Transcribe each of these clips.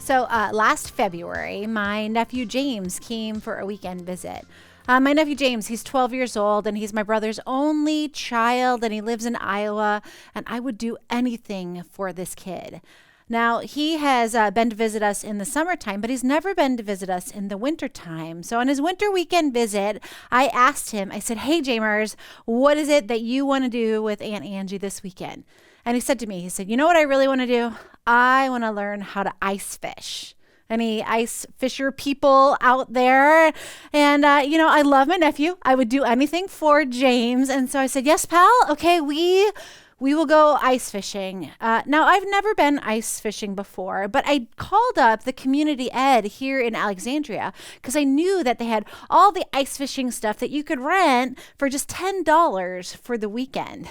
So last February, my nephew James came for a weekend visit. My nephew James, he's 12 years old and he's my brother's only child and he lives in Iowa, and I would do anything for this kid. Now, he has been to visit us in the summertime, but he's never been to visit us in the wintertime. So on his winter weekend visit, I asked him, I said, "Hey, Jamers, what is it that you want to do with Aunt Angie this weekend?" And he said to me, he said, "You know what I really want to do? I want to learn how to ice fish." Any ice fisher people out there? And, I love my nephew. I would do anything for James. And so I said, "Yes, pal. Okay, we will go ice fishing." Now, I've never been ice fishing before, but I called up the community ed here in Alexandria because I knew that they had all the ice fishing stuff that you could rent for just $10 for the weekend.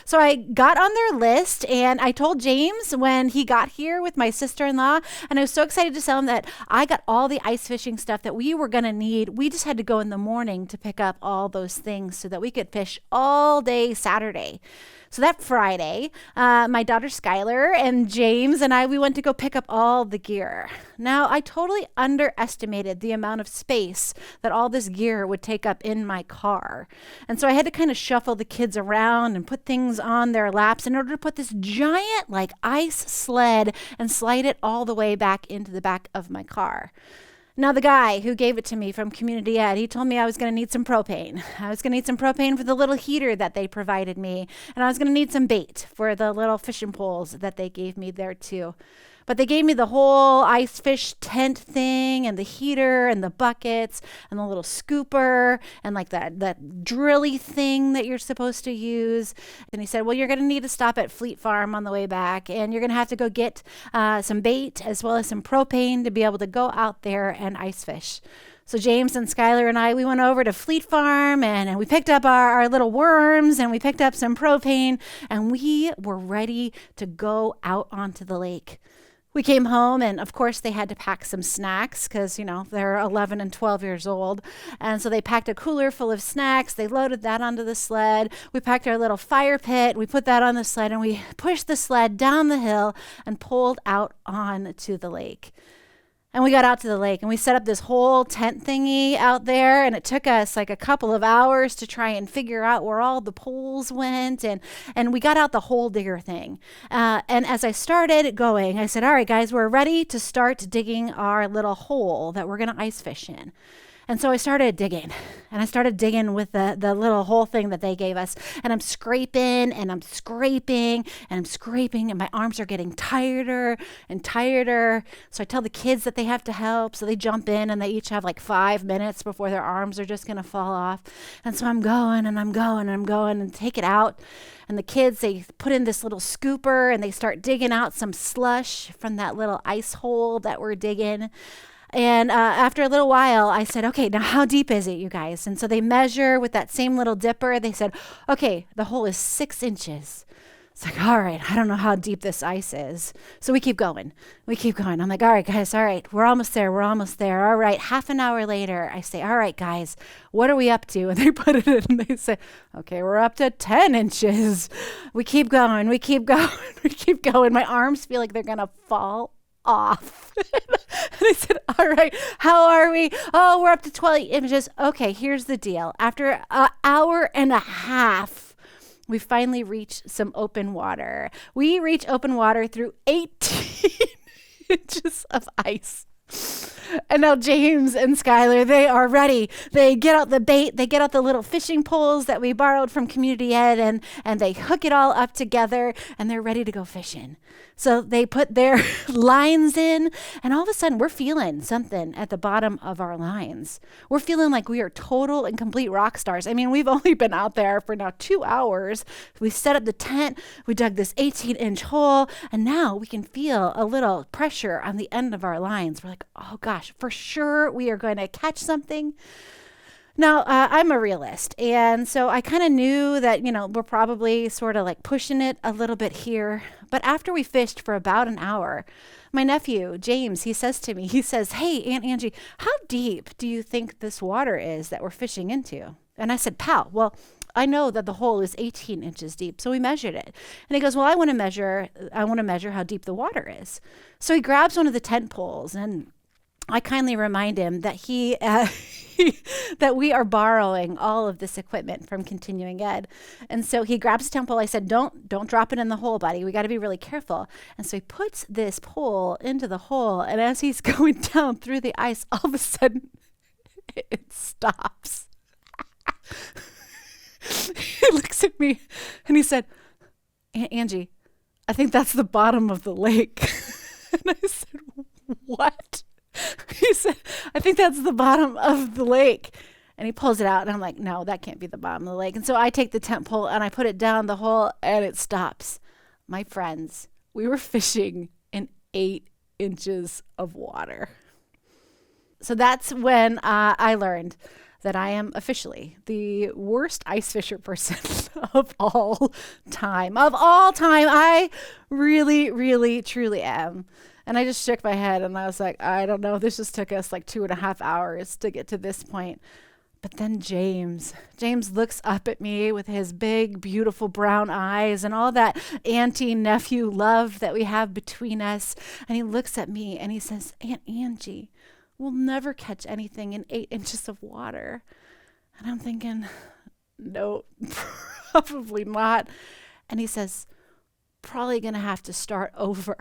So I got on their list and I told James when he got here with my sister-in-law, and I was so excited to tell him that I got all the ice fishing stuff that we were going to need. We just had to go in the morning to pick up all those things so that we could fish all day Saturday. So that Friday, my daughter Skylar and James and we went to go pick up all the gear. Now, I totally underestimated the amount of space that all this gear would take up in my car. And so I had to kind of shuffle the kids around and put things on their laps in order to put this giant ice sled and slide it all the way back into the back of my car. Now, the guy who gave it to me from Community Ed, he told me I was going to need some propane. I was going to need some propane for the little heater that they provided me. And I was going to need some bait for the little fishing poles that they gave me there too. But they gave me the whole ice fish tent thing and the heater and the buckets and the little scooper and that drilly thing that you're supposed to use. And he said, "Well, you're going to need to stop at Fleet Farm on the way back, and you're going to have to go get some bait as well as some propane to be able to go out there and ice fish." So James and Skylar and we went over to Fleet Farm and we picked up our little worms and we picked up some propane and we were ready to go out onto the lake. We came home and of course they had to pack some snacks because, they're 11 and 12 years old. And so they packed a cooler full of snacks. They loaded that onto the sled. We packed our little fire pit. We put that on the sled and we pushed the sled down the hill and pulled out onto the lake. And we got out to the lake and we set up this whole tent thingy out there, and it took us a couple of hours to try and figure out where all the poles went, and we got out the hole digger thing. And as I started going, I said, "All right, guys, we're ready to start digging our little hole that we're going to ice fish in." And so I started digging, and I started digging with the little hole thing that they gave us. And I'm scraping, and I'm scraping, and I'm scraping, and my arms are getting tighter and tighter. So I tell the kids that they have to help. So they jump in, and they each have 5 minutes before their arms are just going to fall off. And so I'm going, and I'm going, and I'm going, and take it out. And the kids, they put in this little scooper, and they start digging out some slush from that little ice hole that we're digging. And after a little while, I said, "Okay, now how deep is it, you guys?" And so they measure with that same little dipper. They said, "Okay, the hole is 6 inches." It's all right, I don't know how deep this ice is. So we keep going. I'm like, "All right, guys, all right, we're almost there. All right." Half an hour later, I say, "All right, guys, what are we up to?" And they put it in and they say, "Okay, we're up to 10 inches. We keep going. We keep going. My arms feel like they're going to fall off." And I said, "All right, how are we?" "Oh, we're up to 12 inches. Okay, here's the deal. After an hour and a half, we finally reach some open water. We reach open water through 18 inches of ice. And now James and Skylar, they are ready. They get out the bait, they get out the little fishing poles that we borrowed from Community Ed, and they hook it all up together, and they're ready to go fishing. So they put their lines in, and all of a sudden we're feeling something at the bottom of our lines. We're feeling like we are total and complete rock stars. I mean, we've only been out there for now 2 hours. We set up the tent, we dug this 18-inch hole, and now we can feel a little pressure on the end of our lines. We're like, "Oh gosh, for sure we are going to catch something." Now, I'm a realist, and so I kind of knew that, we're probably sort of pushing it a little bit here. But after we fished for about an hour, my nephew, James, he says to me, "Hey, Aunt Angie, how deep do you think this water is that we're fishing into?" And I said, pal, well, I know that the hole is 18 inches deep. So we measured it. And he goes, well, I want to measure how deep the water is. So he grabs one of the tent poles, and I kindly remind him that that we are borrowing all of this equipment from continuing ed. And so he grabs a tent pole. I said, don't drop it in the hole, buddy. We got to be really careful. And so he puts this pole into the hole. And as he's going down through the ice, all of a sudden it stops. He looks at me and he said, Angie, I think that's the bottom of the lake. And I said, what? He said, I think that's the bottom of the lake. And he pulls it out, and I'm like, no, that can't be the bottom of the lake. And so I take the tent pole and I put it down the hole, and it stops. My friends, we were fishing in 8 inches of water. So that's when I learned that I am officially the worst ice fisher person of all time. Of all time, I really, really, truly am. And I just shook my head, and I was like, I don't know. This just took us like 2.5 hours to get to this point. But then James looks up at me with his big, beautiful brown eyes and all that auntie-nephew love that we have between us. And he looks at me and he says, Aunt Angie, we'll never catch anything in 8 inches of water. And I'm thinking, no, probably not. And he says, probably going to have to start over.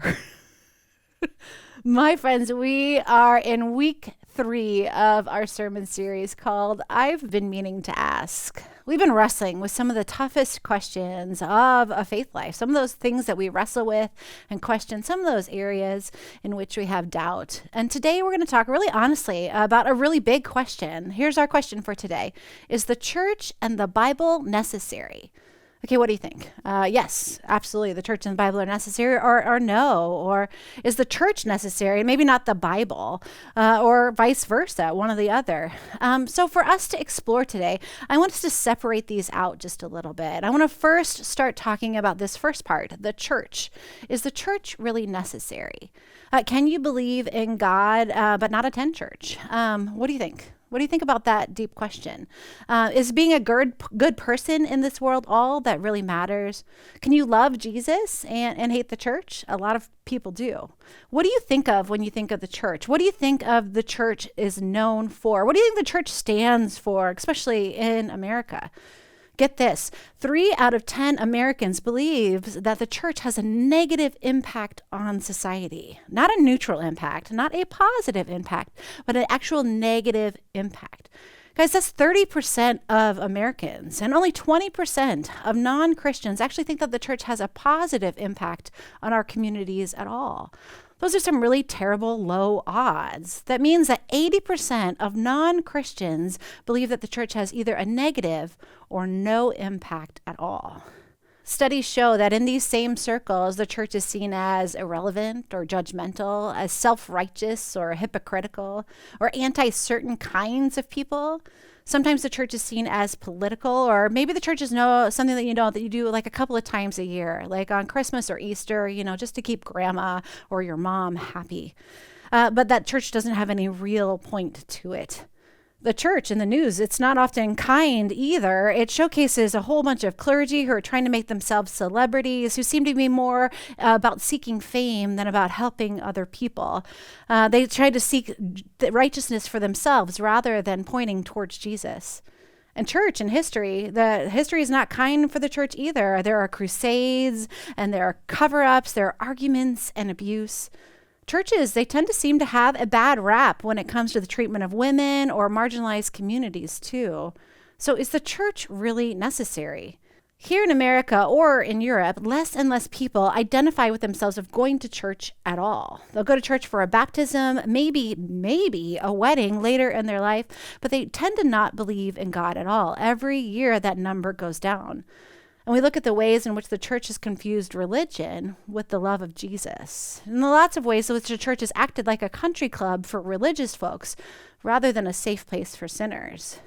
My friends, we are in week 3 of our sermon series called I've Been Meaning to Ask. We've been wrestling with some of the toughest questions of a faith life, some of those things that we wrestle with and question, some of those areas in which we have doubt. And today we're going to talk really honestly about a really big question. Here's our question for today. Is the church and the Bible necessary? Okay, what do you think? Yes, absolutely. The church and the Bible are necessary, or no? Or is the church necessary? Maybe not the Bible, or vice versa, one or the other. So for us to explore today, I want us to separate these out just a little bit. I want to first start talking about this first part, the church. Is the church really necessary? Can you believe in God but not attend church? What do you think? What do you think about that deep question? Is being a good person in this world all that really matters? Can you love Jesus and hate the church? A lot of people do. What do you think of when you think of the church? What do you think of the church is known for? What do you think the church stands for, especially in America? Get this, 3 out of 10 Americans believe that the church has a negative impact on society. Not a neutral impact, not a positive impact, but an actual negative impact. Guys, that's 30% of Americans, and only 20% of non-Christians actually think that the church has a positive impact on our communities at all. Those are some really terrible low odds. That means that 80% of non-Christians believe that the church has either a negative or no impact at all. Studies show that in these same circles, the church is seen as irrelevant or judgmental, as self-righteous or hypocritical, or anti-certain kinds of people. Sometimes the church is seen as political, or maybe the church is something that you do like a couple of times a year, like on Christmas or Easter, just to keep grandma or your mom happy. But that church doesn't have any real point to it. The church in the news, it's not often kind either. It showcases a whole bunch of clergy who are trying to make themselves celebrities, who seem to be more about seeking fame than about helping other people. They try to seek righteousness for themselves rather than pointing towards Jesus. And church in history, the history is not kind for the church either. There are crusades and there are cover-ups, there are arguments and abuse. Churches, they tend to seem to have a bad rap when it comes to the treatment of women or marginalized communities too. So is the church really necessary? Here in America or in Europe, less and less people identify with themselves of going to church at all. They'll go to church for a baptism, maybe a wedding later in their life, but they tend to not believe in God at all. Every year that number goes down. And we look at the ways in which the church has confused religion with the love of Jesus. And lots of ways in which the church has acted like a country club for religious folks rather than a safe place for sinners.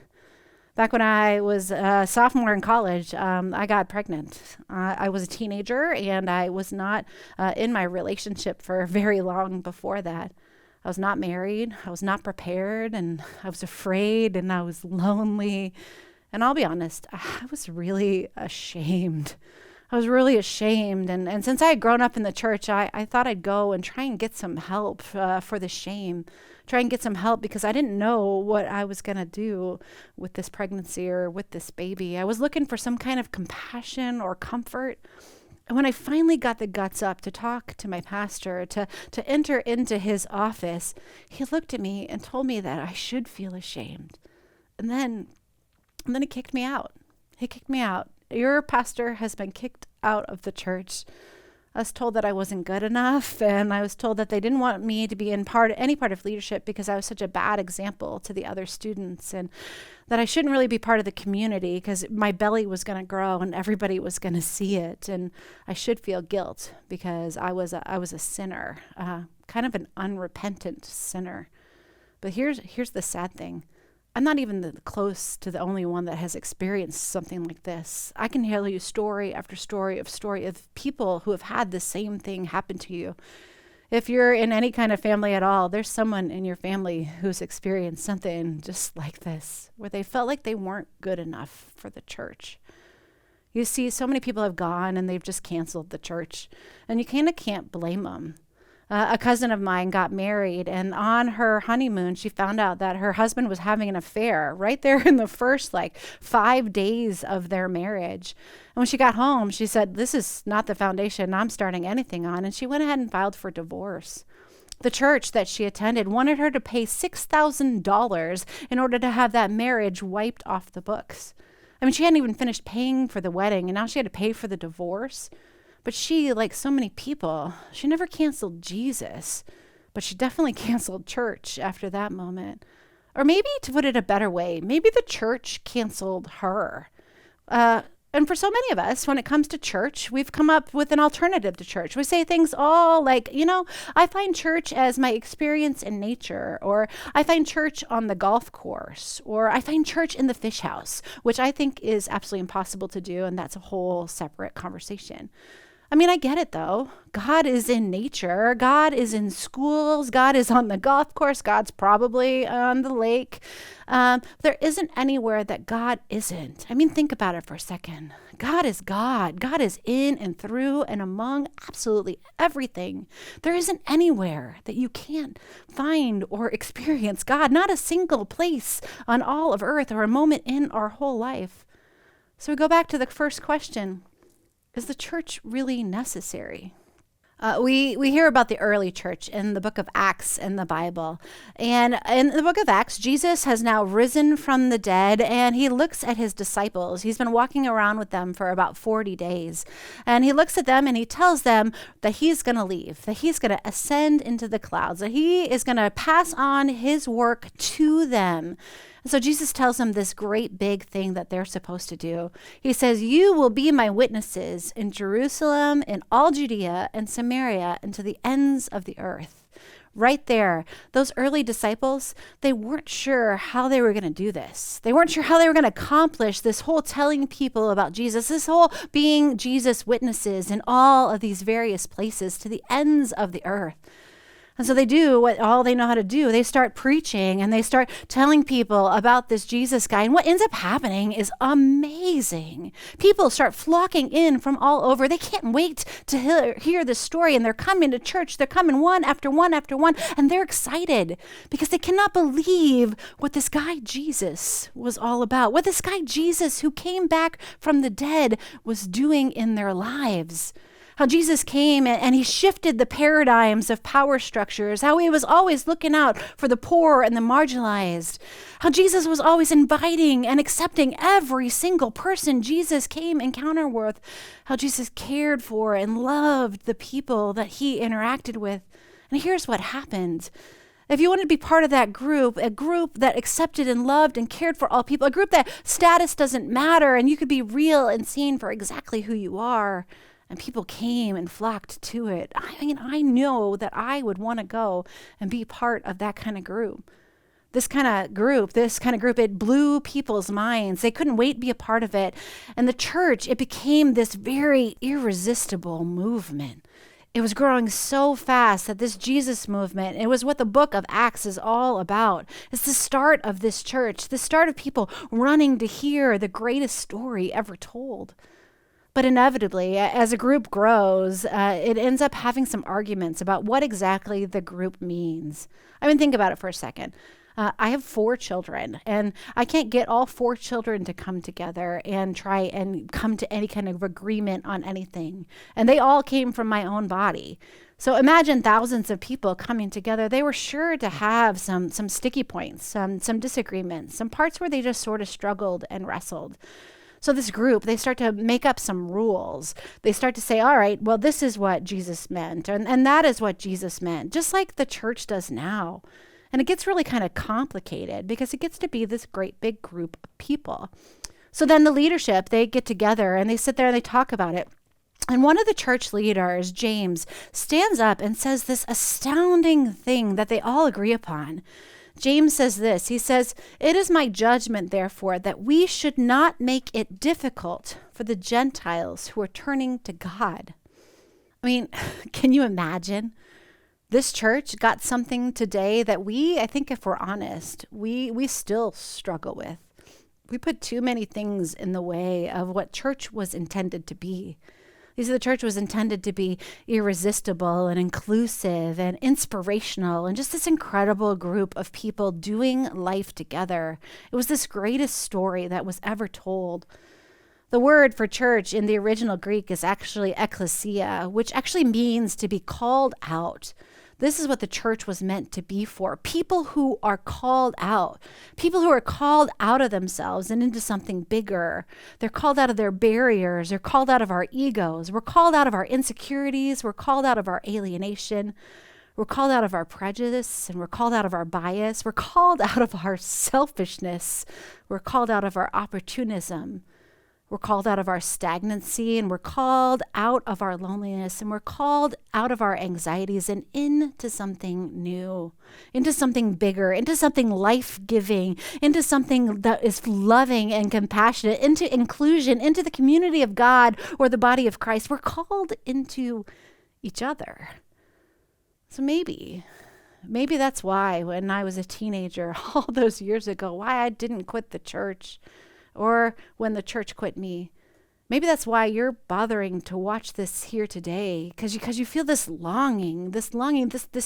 Back when I was a sophomore in college, I got pregnant. I was a teenager and I was not in my relationship for very long before that. I was not married, I was not prepared, and I was afraid and I was lonely. And I'll be honest, I was really ashamed. I was really ashamed. And since I had grown up in the church, I thought I'd go and try and get some help for the shame. Try and get some help because I didn't know what I was going to do with this pregnancy or with this baby. I was looking for some kind of compassion or comfort. And when I finally got the guts up to talk to my pastor, to enter into his office, he looked at me and told me that I should feel ashamed. And then he kicked me out. He kicked me out. Your pastor has been kicked out of the church. I was told that I wasn't good enough, and I was told that they didn't want me to be in any part of leadership because I was such a bad example to the other students, and that I shouldn't really be part of the community because my belly was going to grow and everybody was going to see it, and I should feel guilt because I was a sinner, kind of an unrepentant sinner. But here's the sad thing. I'm not even close to the only one that has experienced something like this. I can tell you story after story of people who have had the same thing happen to you. If you're in any kind of family at all, there's someone in your family who's experienced something just like this, where they felt like they weren't good enough for the church. You see, so many people have gone and they've just canceled the church, and you kind of can't blame them. A cousin of mine got married, and on her honeymoon, she found out that her husband was having an affair right there in the first 5 days of their marriage. And when she got home, she said, "This is not the foundation I'm starting anything on." And she went ahead and filed for divorce. The church that she attended wanted her to pay $6,000 in order to have that marriage wiped off the books. I mean, she hadn't even finished paying for the wedding, and now she had to pay for the divorce. But she, like so many people, she never canceled Jesus, but she definitely canceled church after that moment. Or maybe, to put it a better way, maybe the church canceled her. And for so many of us, when it comes to church, we've come up with an alternative to church. We say things all like, I find church as my experience in nature, or I find church on the golf course, or I find church in the fish house, which I think is absolutely impossible to do, and that's a whole separate conversation. I mean, I get it though. God is in nature. God is in schools. God is on the golf course. God's probably on the lake. There isn't anywhere that God isn't. I mean, think about it for a second. God is God. God is in and through and among absolutely everything. There isn't anywhere that you can't find or experience God. Not a single place on all of earth or a moment in our whole life. So we go back to the first question. Is the church really necessary? We hear about the early church in the book of Acts in the Bible. And in the book of Acts, Jesus has now risen from the dead, and he looks at his disciples. He's been walking around with them for about 40 days. And he looks at them and he tells them that he's going to leave, that he's going to ascend into the clouds, that he is going to pass on his work to them. And so Jesus tells them this great big thing that they're supposed to do. He says, "You will be my witnesses in Jerusalem, in all Judea and Samaria, and to the ends of the earth." Right there, those early disciples, they weren't sure how they were going to do this. They weren't sure how they were going to accomplish this whole telling people about Jesus, this whole being Jesus witnesses in all of these various places to the ends of the earth. And so they do what all they know how to do. They start preaching and they start telling people about this Jesus guy. And what ends up happening is amazing. People start flocking in from all over. They can't wait to hear the story, and they're coming to church. They're coming one after one after one, and they're excited because they cannot believe what this guy Jesus was all about, what this guy Jesus who came back from the dead was doing in their lives. How Jesus came and he shifted the paradigms of power structures, how he was always looking out for the poor and the marginalized, how Jesus was always inviting and accepting every single person Jesus came encounter with, how Jesus cared for and loved the people that he interacted with. And here's what happened. If you wanted to be part of that group, a group that accepted and loved and cared for all people, a group that status doesn't matter and you could be real and seen for exactly who you are, and people came and flocked to it. I mean, I know that I would want to go and be part of that kind of group. This kind of group, it blew people's minds. They couldn't wait to be a part of it. And the church, it became this very irresistible movement. It was growing so fast that this Jesus movement, it was what the book of Acts is all about. It's the start of this church, the start of people running to hear the greatest story ever told. But inevitably, as a group grows, it ends up having some arguments about what exactly the group means. I mean, think about it for a second. I have 4 children, and I can't get all 4 children to come together and try and come to any kind of agreement on anything. And they all came from my own body. So imagine thousands of people coming together. They were sure to have some sticky points, some disagreements, some parts where they just sort of struggled and wrestled. So this group, they start to make up some rules. They start to say, all right, well, this is what Jesus meant, and that is what Jesus meant, just like the church does now. And it gets really kind of complicated because it gets to be this great big group of people. So then the leadership, they get together and they sit there and they talk about it. And one of the church leaders, James, stands up and says this astounding thing that they all agree upon. James says this, he says, "It is my judgment, therefore, that we should not make it difficult for the Gentiles who are turning to God." I mean, can you imagine? This church got something today that I think if we're honest, we still struggle with. We put too many things in the way of what church was intended to be. The church was intended to be irresistible and inclusive and inspirational and just this incredible group of people doing life together. It was this greatest story that was ever told. The word for church in the original Greek is actually ekklesia, which actually means to be called out. This is what the church was meant to be for. People who are called out. People who are called out of themselves and into something bigger. They're called out of their barriers. They're called out of our egos. We're called out of our insecurities. We're called out of our alienation. We're called out of our prejudice, and we're called out of our bias. We're called out of our selfishness. We're called out of our opportunism. We're called out of our stagnancy, and we're called out of our loneliness, and we're called out of our anxieties and into something new, into something bigger, into something life-giving, into something that is loving and compassionate, into inclusion, into the community of God or the body of Christ. We're called into each other. So maybe that's why when I was a teenager all those years ago, why I didn't quit the church. Or when the church quit me. Maybe that's why you're bothering to watch this here today, because you feel this longing, this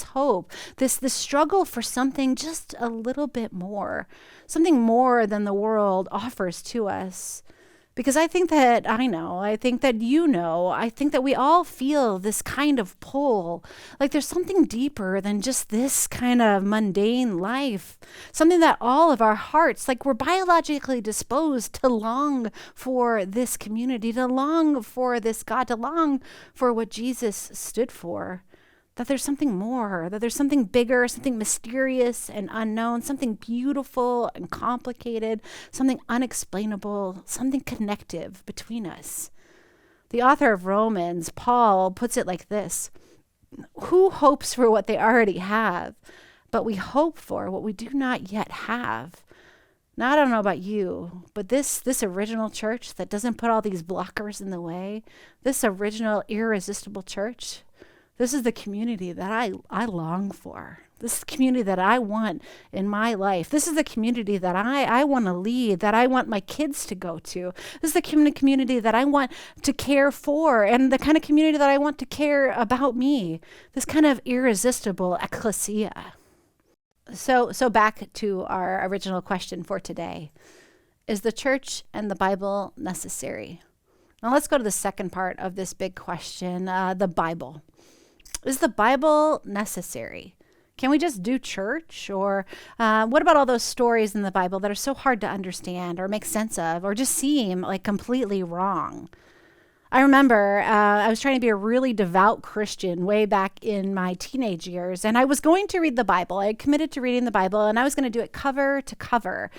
hope, this struggle for something just a little bit more, something more than the world offers to us. Because I think that I think that I think that we all feel this kind of pull, like there's something deeper than just this kind of mundane life, something that all of our hearts, like we're biologically disposed to long for this community, to long for this God, to long for what Jesus stood for. That there's something more, that there's something bigger, something mysterious and unknown, something beautiful and complicated, something unexplainable, something connective between us. The author of Romans, Paul, puts it like this: "Who hopes for what they already have? But we hope for what we do not yet have." Now, I don't know about you, but this original church that doesn't put all these blockers in the way, this original irresistible church, this is the community that I long for. This is the community that I want in my life. This is the community that I want to lead, that I want my kids to go to. This is the community that I want to care for, and the kind of community that I want to care about me. This kind of irresistible ecclesia. So back to our original question for today. Is the church and the Bible necessary? Now let's go to the second part of this big question, the Bible. Is the Bible necessary? Can we just do church? Or what about all those stories in the Bible that are so hard to understand or make sense of or just seem like completely wrong? I remember I was trying to be a really devout Christian way back in my teenage years, and I was going to read the Bible. I had committed to reading the Bible, and I was going to do it cover to cover.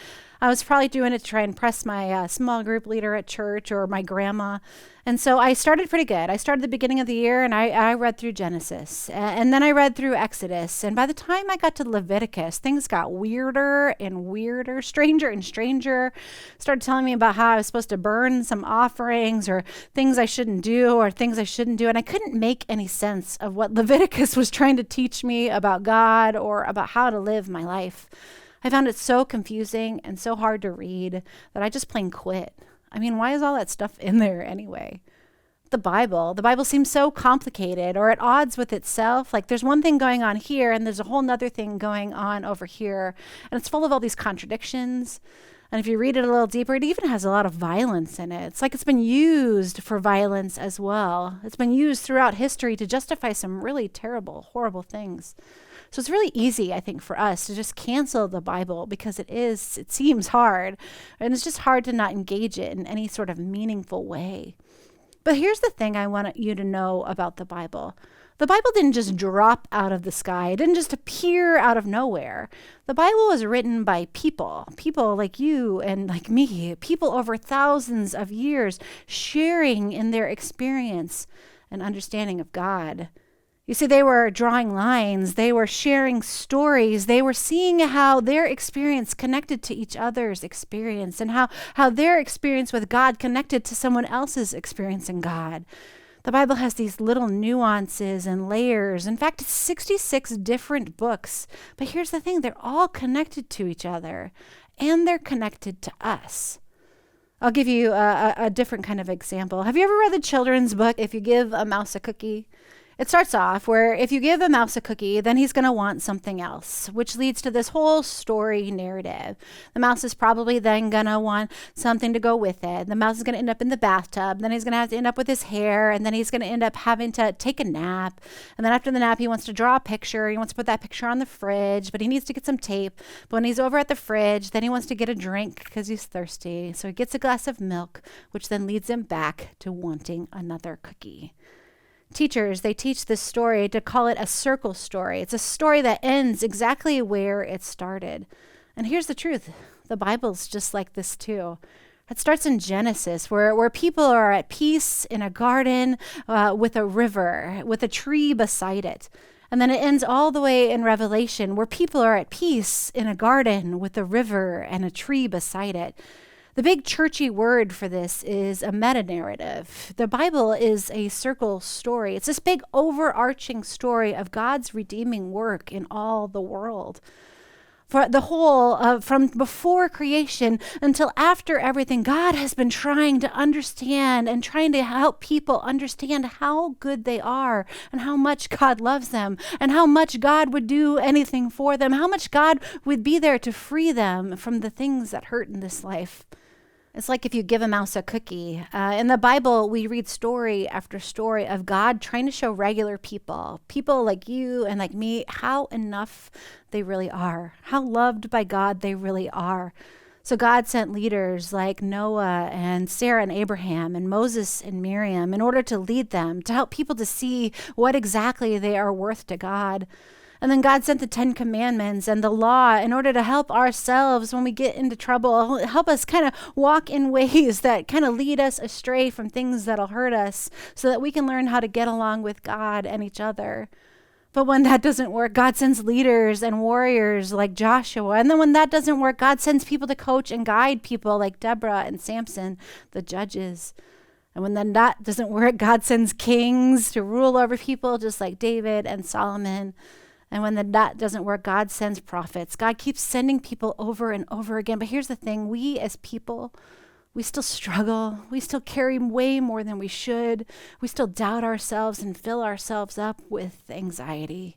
I was probably doing it to try and impress my small group leader at church or my grandma. And so I started pretty good. I started the beginning of the year and I read through Genesis and then I read through Exodus. And by the time I got to Leviticus, things got weirder and weirder, stranger and stranger. Started telling me about how I was supposed to burn some offerings or things I shouldn't do or things I shouldn't do. And I couldn't make any sense of what Leviticus was trying to teach me about God or about how to live my life. I found it so confusing and so hard to read that I just plain quit. I mean, why is all that stuff in there anyway? The Bible seems so complicated or at odds with itself. Like there's one thing going on here and there's a whole nother thing going on over here. And it's full of all these contradictions. And if you read it a little deeper, it even has a lot of violence in it. It's like it's been used for violence as well. It's been used throughout history to justify some really terrible, horrible things. So it's really easy, I think, for us to just cancel the Bible because it seems hard. And it's just hard to not engage it in any sort of meaningful way. But here's the thing I want you to know about the Bible. The Bible didn't just drop out of the sky. It didn't just appear out of nowhere. The Bible was written by people like you and like me, people over thousands of years sharing in their experience and understanding of God. You see, they were drawing lines, they were sharing stories, they were seeing how their experience connected to each other's experience and how their experience with God connected to someone else's experience in God. The Bible has these little nuances and layers. In fact, it's 66 different books. But here's the thing, they're all connected to each other and they're connected to us. I'll give you a different kind of example. Have you ever read the children's book, If You Give a Mouse a Cookie? It starts off where if you give a mouse a cookie, then he's going to want something else, which leads to this whole story narrative. The mouse is probably then going to want something to go with it. The mouse is going to end up in the bathtub. Then he's going to have to end up with his hair. And then he's going to end up having to take a nap. And then after the nap, he wants to draw a picture. He wants to put that picture on the fridge, but he needs to get some tape. But when he's over at the fridge, then he wants to get a drink because he's thirsty. So he gets a glass of milk, which then leads him back to wanting another cookie. Teachers, they teach this story to call it a circle story. It's a story that ends exactly where it started. And here's the truth. The Bible's just like this too. It starts in Genesis, where people are at peace in a garden with a river, with a tree beside it. And then it ends all the way in Revelation, where people are at peace in a garden with a river and a tree beside it. The big churchy word for this is a meta-narrative. The Bible is a circle story. It's this big overarching story of God's redeeming work in all the world. For the whole, from before creation until after everything, God has been trying to understand and trying to help people understand how good they are and how much God loves them and how much God would do anything for them, how much God would be there to free them from the things that hurt in this life. It's like if you give a mouse a cookie. In the Bible, we read story after story of God trying to show regular people like you and like me, how enough they really are, how loved by God they really are. So God sent leaders like Noah and Sarah and Abraham and Moses and Miriam in order to lead them, to help people to see what exactly they are worth to God. And then God sent the 10 Commandments and the law in order to help ourselves when we get into trouble, help us kind of walk in ways that kind of lead us astray from things that'll hurt us so that we can learn how to get along with God and each other. But when that doesn't work, God sends leaders and warriors like Joshua. And then when that doesn't work, God sends people to coach and guide people like Deborah and Samson, the judges. And when then that doesn't work, God sends kings to rule over people just like David and Solomon. And when that doesn't work, God sends prophets. God keeps sending people over and over again. But here's the thing. We as people, we still struggle. We still carry way more than we should. We still doubt ourselves and fill ourselves up with anxiety.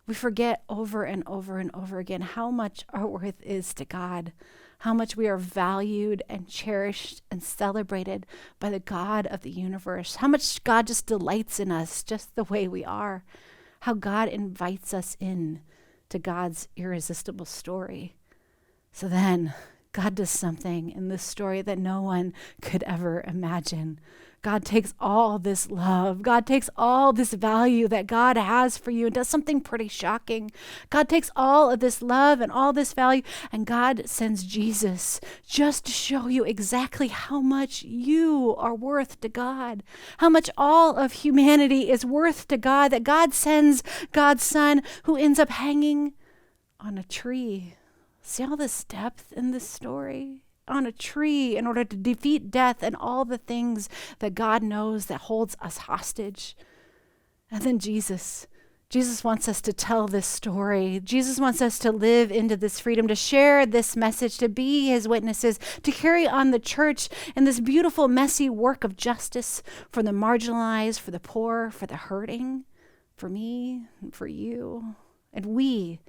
We forget over and over and over again how much our worth is to God, how much we are valued and cherished and celebrated by the God of the universe, how much God just delights in us just the way we are. How God invites us in to God's irresistible story. So then God does something in this story that no one could ever imagine. God takes all this love. God takes all this value that God has for you and does something pretty shocking. God takes all of this love and all this value, and God sends Jesus just to show you exactly how much you are worth to God, how much all of humanity is worth to God, that God sends God's Son, who ends up hanging on a tree. See all this depth in this story? On a tree in order to defeat death and all the things that God knows that holds us hostage. And then Jesus wants us to tell this story. Jesus wants us to live into this freedom, to share this message, to be his witnesses, to carry on the church in this beautiful, messy work of justice for the marginalized, for the poor, for the hurting, for me, and for you. And we,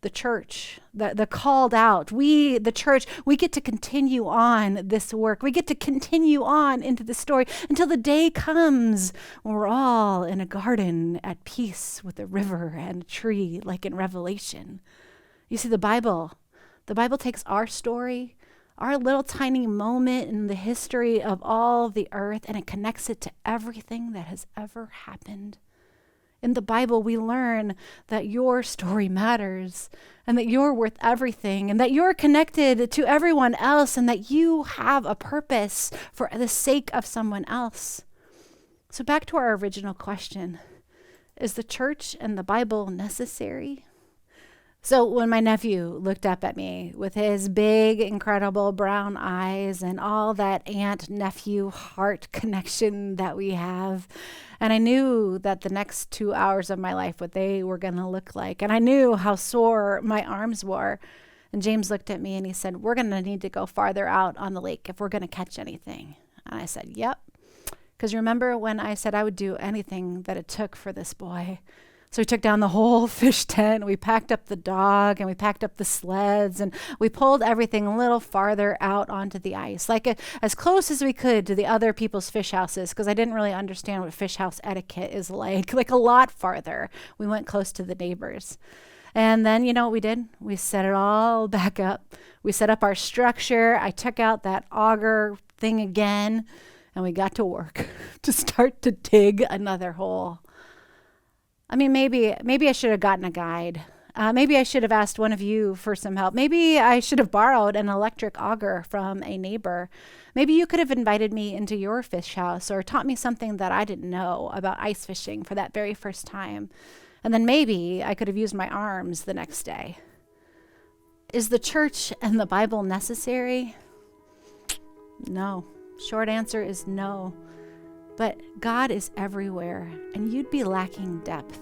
the church, the called out, we, the church, we get to continue on this work. We get to continue on into the story until the day comes when we're all in a garden at peace with a river and a tree, like in Revelation. You see, the Bible takes our story, our little tiny moment in the history of all the earth, and it connects it to everything that has ever happened. In the Bible, we learn that your story matters and that you're worth everything and that you're connected to everyone else and that you have a purpose for the sake of someone else. So back to our original question, is the church and the Bible necessary? So when my nephew looked up at me with his big, incredible brown eyes and all that aunt-nephew heart connection that we have, and I knew that the next 2 hours of my life, what they were going to look like, and I knew how sore my arms were, and James looked at me and he said, we're going to need to go farther out on the lake if we're going to catch anything. And I said, yep, because remember when I said I would do anything that it took for this boy? So we took down the whole fish tent, we packed up the dog, and we packed up the sleds, and we pulled everything a little farther out onto the ice, like as close as we could to the other people's fish houses, because I didn't really understand what fish house etiquette is like a lot farther. We went close to the neighbors. And then, you know what we did? We set it all back up. We set up our structure. I took out that auger thing again, and we got to work to start to dig another hole. I mean, maybe I should have gotten a guide. Maybe I should have asked one of you for some help. Maybe I should have borrowed an electric auger from a neighbor. Maybe you could have invited me into your fish house or taught me something that I didn't know about ice fishing for that very first time. And then maybe I could have used my arms the next day. Is the church and the Bible necessary? No. Short answer is no. But God is everywhere, and you'd be lacking depth.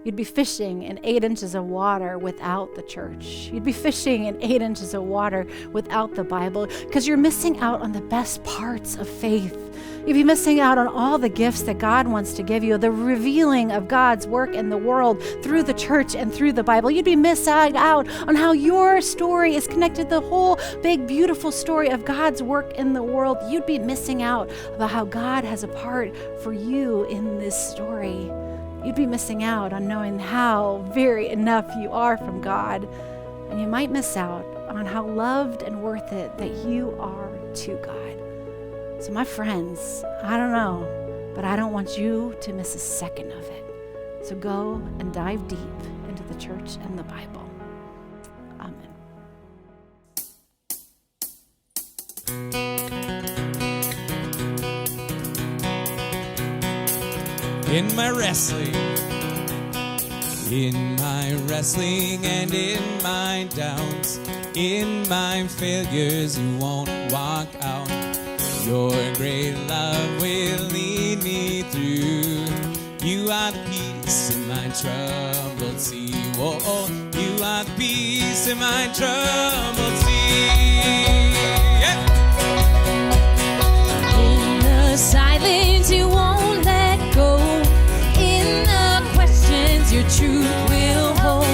You'd be fishing in 8 inches of water without the church. You'd be fishing in 8 inches of water without the Bible, because you're missing out on the best parts of faith. You'd be missing out on all the gifts that God wants to give you, the revealing of God's work in the world through the church and through the Bible. You'd be missing out on how your story is connected to the whole big, beautiful story of God's work in the world. You'd be missing out about how God has a part for you in this story. You'd be missing out on knowing how very enough you are from God. And you might miss out on how loved and worth it that you are to God. So my friends, I don't know, but I don't want you to miss a second of it. So go and dive deep into the church and the Bible. Amen. In my wrestling and in my doubts, in my failures, you won't walk out. Your great love will lead me through. You are the peace in my troubled sea. Whoa, you are the peace in my troubled sea. Yeah. In the silence, you won't let go. In the questions, your truth will hold.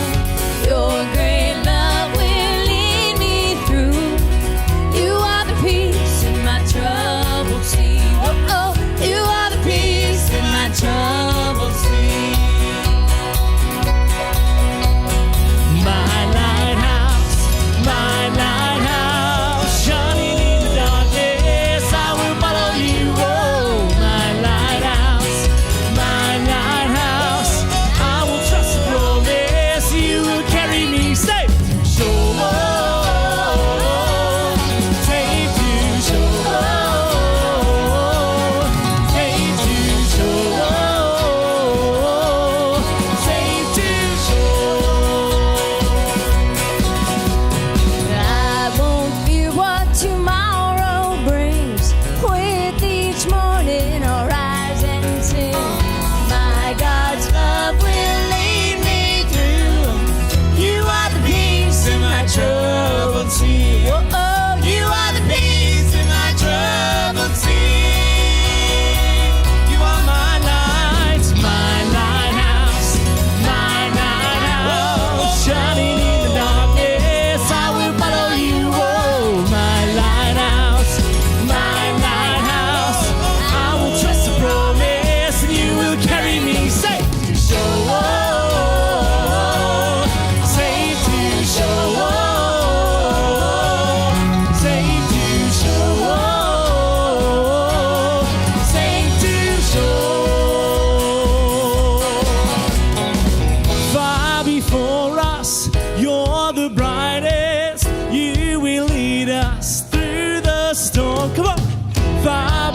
Your great love will lead me through. You are the peace in my troubled sea. Oh, you are the peace in my troubled sea. My lighthouse,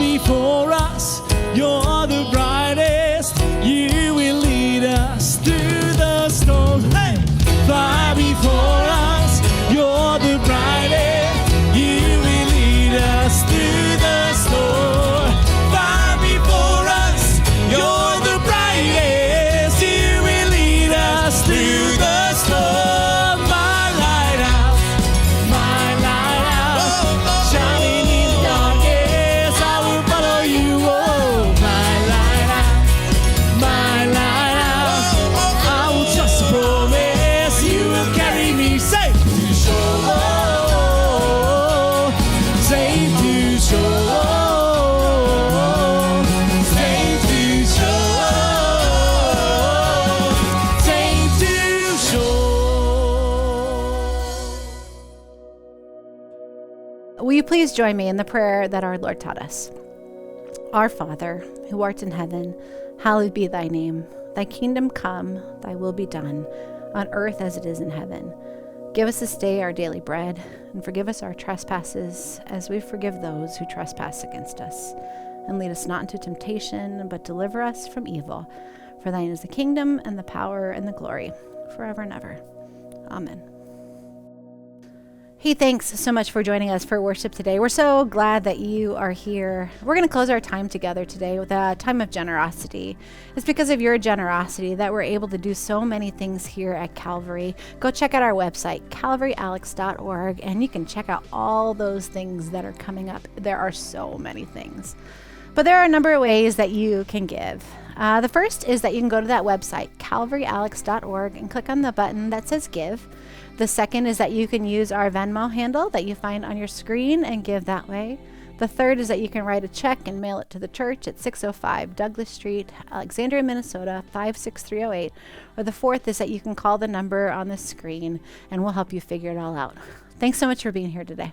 before us, you're the brightest. You will lead us through the storm. Hey! Fly before us, you're the brightest. You will lead us through the storm. Fly before us, you're the brightest. You will lead us through the storm. My lighthouse, shining in the darkness, I will follow you. Oh, my lighthouse, I will trust the promise. You will carry me safe to shore, safe to shore, safe to shore, safe to shore. Will you please join me in the prayer that our Lord taught us? Our Father, who art in heaven, hallowed be thy name. Thy kingdom come, thy will be done, on earth as it is in heaven. Give us this day our daily bread, and forgive us our trespasses, as we forgive those who trespass against us. And lead us not into temptation, but deliver us from evil. For thine is the kingdom, and the power, and the glory, forever and ever. Amen. Hey, thanks so much for joining us for worship today. We're so glad that you are here. We're going to close our time together today with a time of generosity. It's because of your generosity that we're able to do so many things here at Calvary. Go check out our website, calvaryalex.org, and you can check out all those things that are coming up. There are so many things. But there are a number of ways that you can give. The first is that you can go to that website, calvaryalex.org, and click on the button that says Give. The second is that you can use our Venmo handle that you find on your screen and give that way. The third is that you can write a check and mail it to the church at 605 Douglas Street, Alexandria, Minnesota, 56308. Or the fourth is that you can call the number on the screen and we'll help you figure it all out. Thanks so much for being here today.